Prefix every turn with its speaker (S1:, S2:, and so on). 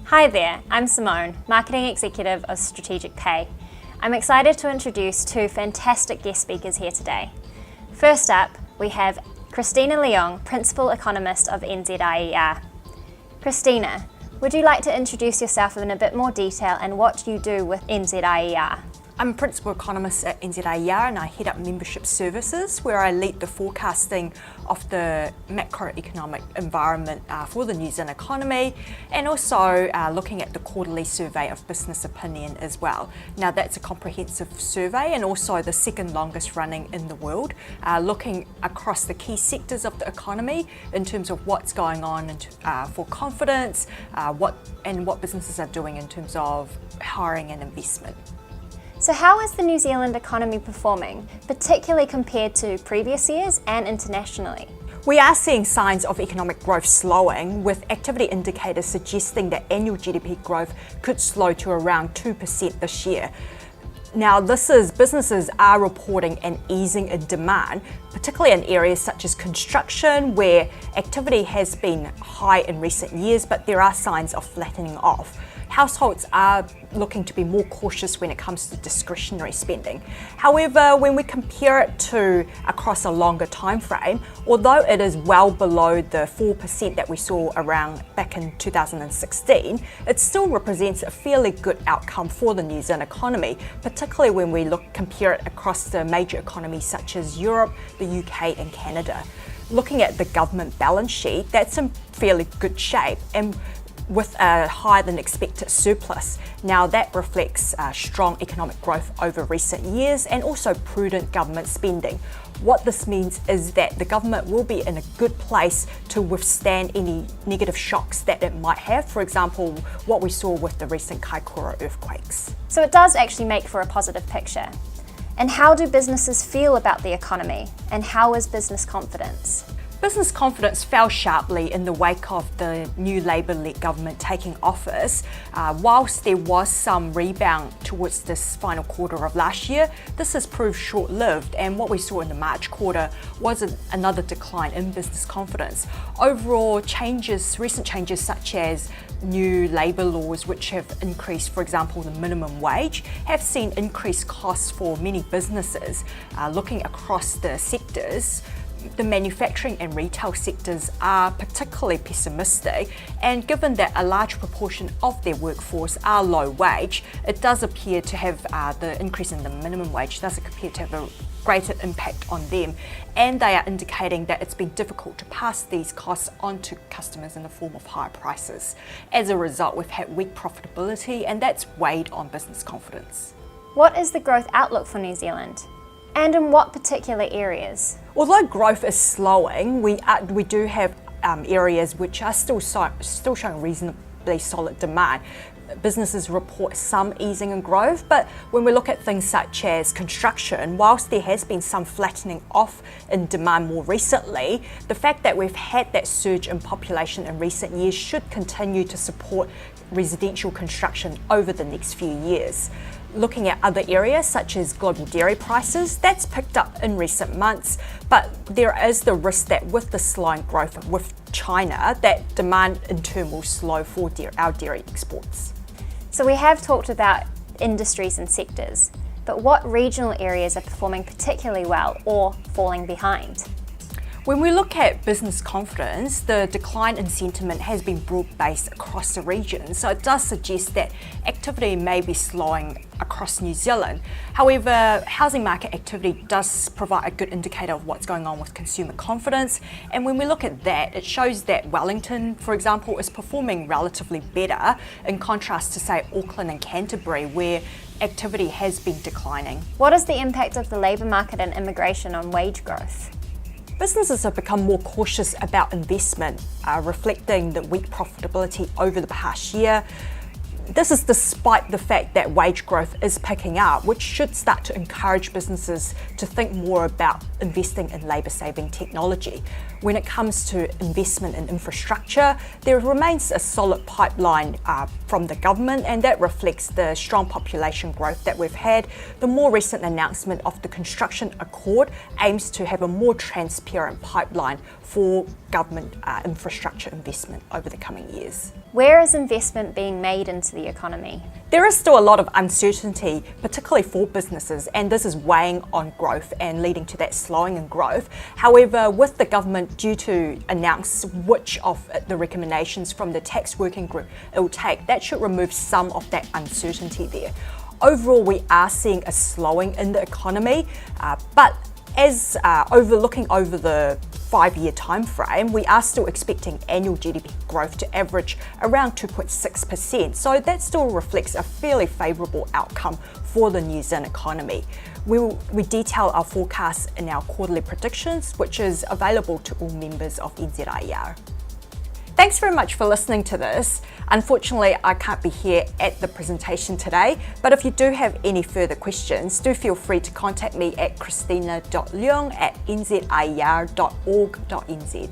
S1: Hi there, I'm Simone, Marketing Executive of Strategic Pay. I'm excited to introduce two fantastic guest speakers here today. First up, we have Christina Leung, Principal Economist of NZIER. Christina, would you like to introduce yourself in a bit more detail and what you do with NZIER?
S2: I'm a Principal Economist at NZIER and I head up Membership Services, where I lead the forecasting of the macroeconomic environment for the New Zealand economy, and also looking at the quarterly survey of business opinion as well. Now that's a comprehensive survey and also the second longest running in the world, looking across the key sectors of the economy in terms of what's going on for confidence, what businesses are doing in terms of hiring and investment.
S1: So how is the New Zealand economy performing, particularly compared to previous years and internationally?
S2: We are seeing signs of economic growth slowing, with activity indicators suggesting that annual GDP growth could slow to around 2% this year. Now, businesses are reporting an easing in demand, particularly in areas such as construction, where activity has been high in recent years, but there are signs of flattening off. Households are looking to be more cautious when it comes to discretionary spending. However, when we compare it to across a longer time frame, although it is well below the 4% that we saw around back in 2016, it still represents a fairly good outcome for the New Zealand economy, particularly when we compare it across the major economies such as Europe, the UK and Canada. Looking at the government balance sheet, that's in fairly good shape, and with a higher than expected surplus. Now that reflects strong economic growth over recent years and also prudent government spending. What this means is that the government will be in a good place to withstand any negative shocks that it might have, for example, what we saw with the recent Kaikoura earthquakes.
S1: So it does actually make for a positive picture. And how do businesses feel about the economy? And how is business confidence?
S2: Business confidence fell sharply in the wake of the new Labour-led government taking office. Whilst there was some rebound towards this final quarter of last year, this has proved short-lived, and what we saw in the March quarter was another decline in business confidence. Overall, recent changes such as new labour laws which have increased, for example, the minimum wage, have seen increased costs for many businesses. Looking across the sectors, the manufacturing and retail sectors are particularly pessimistic, and given that a large proportion of their workforce are low wage, it does appear to have the increase in the minimum wage does appear to have a greater impact on them, and they are indicating that it's been difficult to pass these costs on to customers in the form of higher prices. As a result, we've had weak profitability, and that's weighed on business confidence.
S1: What is the growth outlook for New Zealand? And in what particular areas?
S2: Although growth is slowing, we do have areas which are still showing reasonably solid demand. Businesses report some easing in growth, but when we look at things such as construction, whilst there has been some flattening off in demand more recently, the fact that we've had that surge in population in recent years should continue to support residential construction over the next few years. Looking at other areas such as global dairy prices, that's picked up in recent months, but there is the risk that with the slowing growth with China, that demand in turn will slow for our dairy exports.
S1: So we have talked about industries and sectors, but what regional areas are performing particularly well or falling behind?
S2: When we look at business confidence, the decline in sentiment has been broad-based across the region, so it does suggest that activity may be slowing across New Zealand. However, housing market activity does provide a good indicator of what's going on with consumer confidence, and when we look at that, it shows that Wellington, for example, is performing relatively better in contrast to, say, Auckland and Canterbury, where activity has been declining.
S1: What is the impact of the labour market and immigration on wage growth?
S2: Businesses have become more cautious about investment, reflecting the weak profitability over the past year. This is despite the fact that wage growth is picking up, which should start to encourage businesses to think more about investing in labour-saving technology. When it comes to investment in infrastructure, there remains a solid pipeline from the government, and that reflects the strong population growth that we've had. The more recent announcement of the Construction Accord aims to have a more transparent pipeline for government infrastructure investment over the coming years.
S1: Where is investment being made into the economy?
S2: There is still a lot of uncertainty, particularly for businesses, and this is weighing on growth and leading to that slowing in growth. However, with the government due to announce which of the recommendations from the tax working group it will take, that should remove some of that uncertainty there. Overall, we are seeing a slowing in the economy, but as looking over the 5-year time frame, we are still expecting annual GDP growth to average around 2.6%. So that still reflects a fairly favourable outcome for the New Zealand economy. We detail our forecasts in our quarterly predictions, which is available to all members of NZIER. Thanks very much for listening to this. Unfortunately, I can't be here at the presentation today, but if you do have any further questions, do feel free to contact me at christina.leung@nzier.org.nz.